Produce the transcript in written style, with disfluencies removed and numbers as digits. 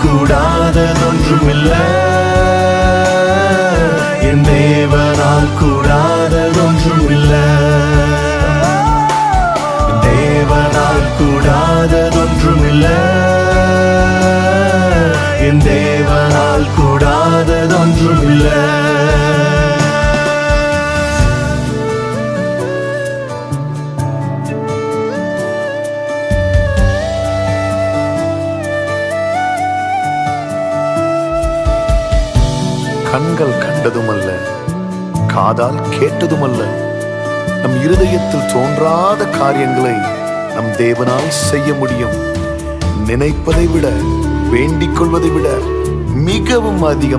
கூடாததொன்றுமில்ல, என் தேவனால் கூடாததொன்றுமில்ல, தேவனால் கூடாததொன்றுமில்ல, என் தேவனால் கூடாததொன்றுமில்ல. கண்கள் கண்டதுமல்ல, காதால் கேட்டதுமல்ல, நம் இருதயத்தில் தோன்றாத காரியங்களை நம் தேவனால் செய்ய முடியும். நினைப்பதை விட, வேண்டிக் கொள்வதை விட மிகவும் அதிகமாக